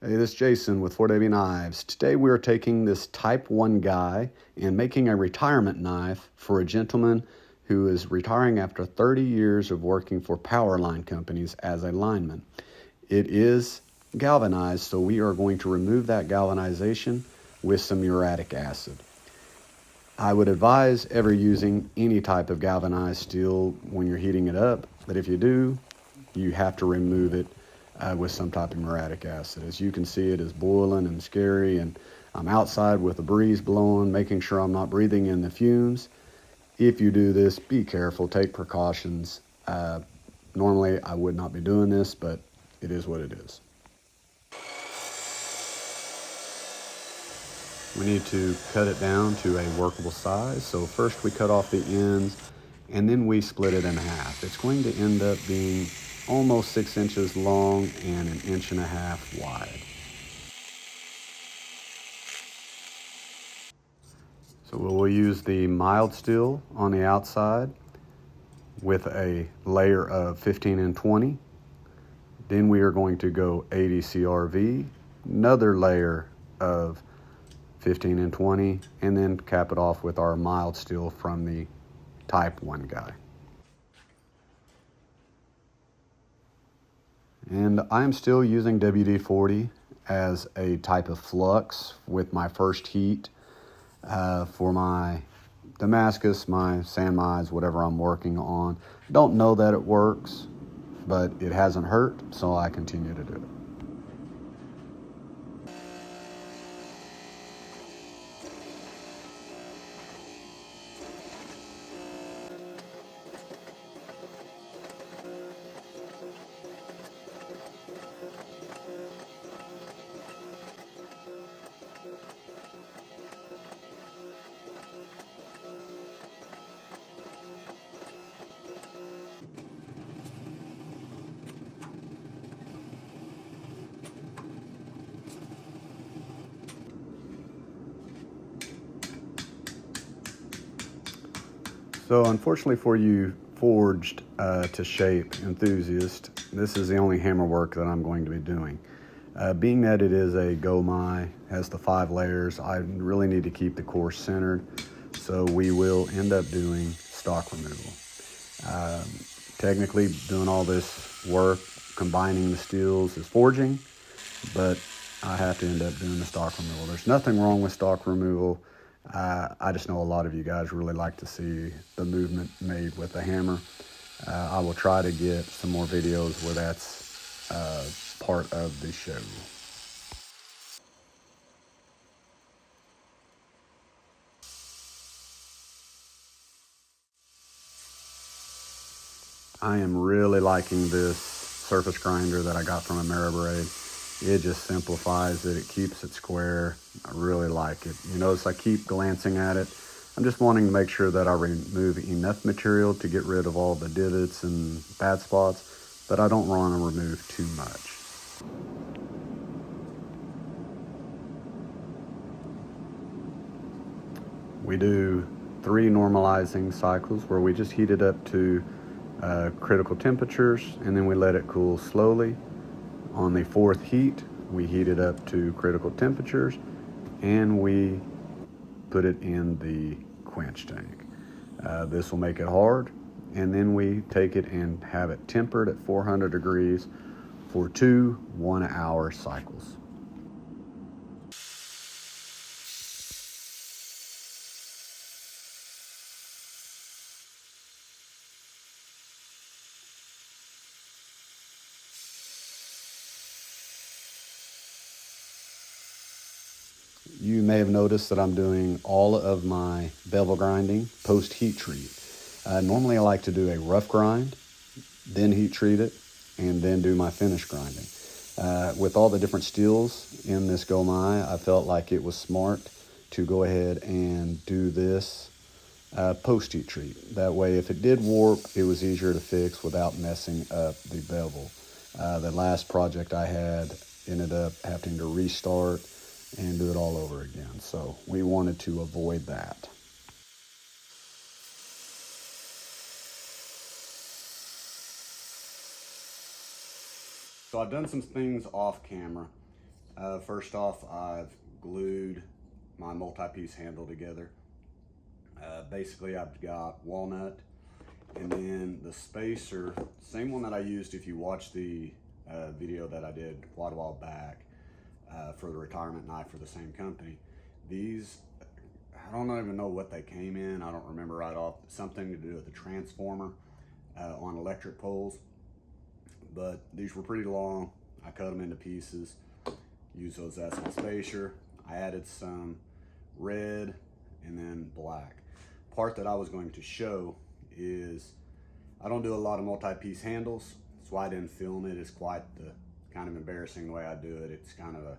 Hey, this is Jason with 4W Knives. Today we are taking this Type 1 guy and making a retirement knife for a gentleman who is retiring after 30 years of working for power line companies as a lineman. It is galvanized, so we are going to remove that galvanization with some uriatic acid. I would advise ever using any type of galvanized steel when you're heating it up, but if you do, you have to remove it with some type of muriatic acid. As you can see, it is boiling and scary, and I'm outside with a breeze blowing, making sure I'm not breathing in the fumes. If you do this, be careful, take precautions. Normally, I would not be doing this, but it is what it is. We need to cut it down to a workable size. So first we cut off the ends, and then we split it in half. It's going to end up being almost 6 inches long and 1.5 inches wide. So we'll use the mild steel on the outside with a layer of 15 and 20. Then we are going to go 80 CRV, another layer of 15 and 20, and then cap it off with our mild steel from the Type 1 guy. And I'm still using WD-40 as a type of flux with my first heat for my Damascus, my San Mize, whatever I'm working on. Don't know that it works, but it hasn't hurt, so I continue to do it. So unfortunately for you forged to shape enthusiast, this is the only hammer work that I'm going to be doing. Being that it is a Gomai, has the 5 layers, I really need to keep the core centered, so we will end up doing stock removal. Technically, doing all this work, combining the steels is forging, but I have to end up doing the stock removal. There's nothing wrong with stock removal. I just know a lot of you guys really like to see the movement made with the hammer. I will try to get some more videos where that's part of the show. I am really liking this surface grinder that I got from Ameribraid. It just simplifies it. It keeps it square. I really like it. You notice I keep glancing at it. I'm just wanting to make sure that I remove enough material to get rid of all the divots and bad spots, but I don't want to remove too much. We do 3 normalizing cycles where we just heat it up to critical temperatures, and then we let it cool slowly. On the 4th heat, we heat it up to critical temperatures, and we put it in the quench tank. This will make it hard, and then we take it and have it tempered at 400 degrees for 2 1-hour cycles. You may have noticed that I'm doing all of my bevel grinding post heat treat. Normally I like to do a rough grind, then heat treat it, and then do my finish grinding. With all the different steels in this Gomai, I felt like it was smart to go ahead and do this post heat treat. That way, if it did warp, it was easier to fix without messing up the bevel. The last project I had ended up having to restart and do it all over again. So we wanted to avoid that. So I've done some things off camera. First off, I've glued my multi-piece handle together. Basically, I've got walnut, and then the spacer, same one that I used if you watch the video that I did quite a while back for the retirement knife for the same company. These, I don't even know what they came in. I don't remember right off. Something to do with the transformer on electric poles. But these were pretty long. I cut them into pieces. Use those as my spacer. I added some red and then black. Part that I was going to show is I don't do a lot of multi-piece handles. That's why I didn't film it. It's quite the kind of embarrassing the way I do it. It's kind of a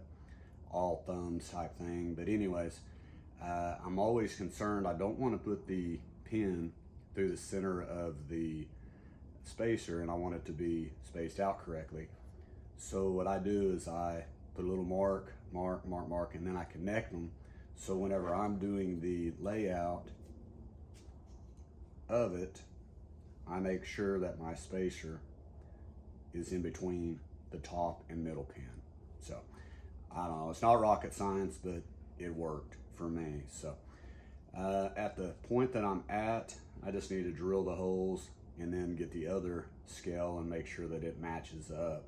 all thumbs type thing. But anyways, I'm always concerned. I don't want to put the pin through the center of the spacer, and I want it to be spaced out correctly. So what I do is I put a little mark, and then I connect them. So whenever I'm doing the layout of it, I make sure that my spacer is in between the top and middle pin. So I don't know, it's not rocket science, but it worked for me. So at the point that I'm at, I just need to drill the holes and then get the other scale and make sure that it matches up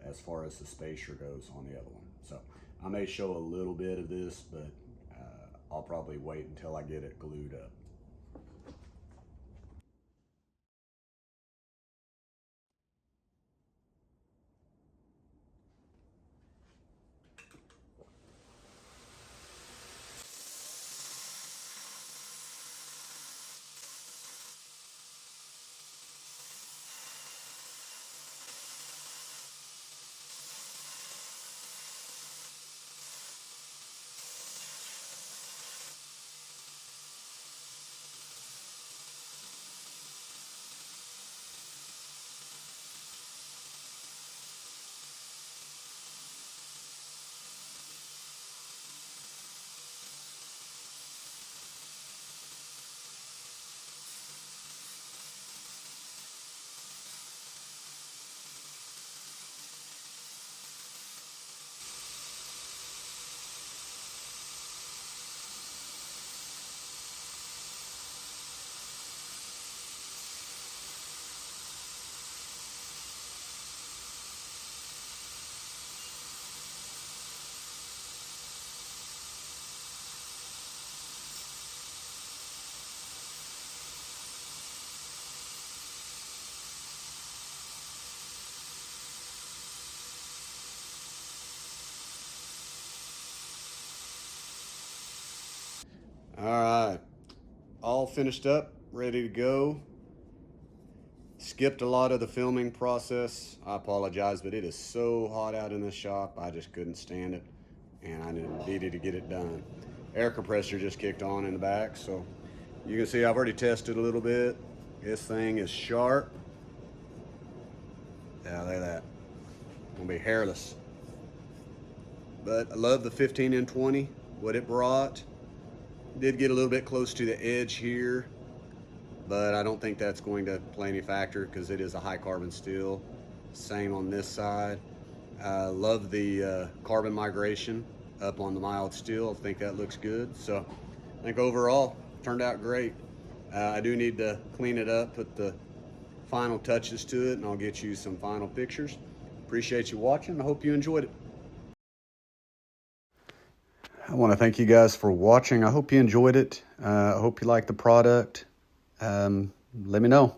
as far as the spacer goes on the other one. So I may show a little bit of this, but I'll probably wait until I get it glued up. All right, all finished up, ready to go. Skipped a lot of the filming process. I apologize, but it is so hot out in this shop, I just couldn't stand it, and I needed to get it done. Air compressor just kicked on in the back, so you can see I've already tested a little bit. This thing is sharp. Yeah, look at that. Gonna be hairless. But I love the 15 and 20, what it brought. Did get a little bit close to the edge here, but I don't think that's going to play any factor because it is a high carbon steel. Same on this side. Love the carbon migration up on the mild steel. I think that looks good. So I think overall turned out great. I do need to clean it up, put the final touches to it, and I'll get you some final pictures. Appreciate you watching. I hope you enjoyed it. I want to thank you guys for watching. I hope you enjoyed it. I hope you like the product. Let me know.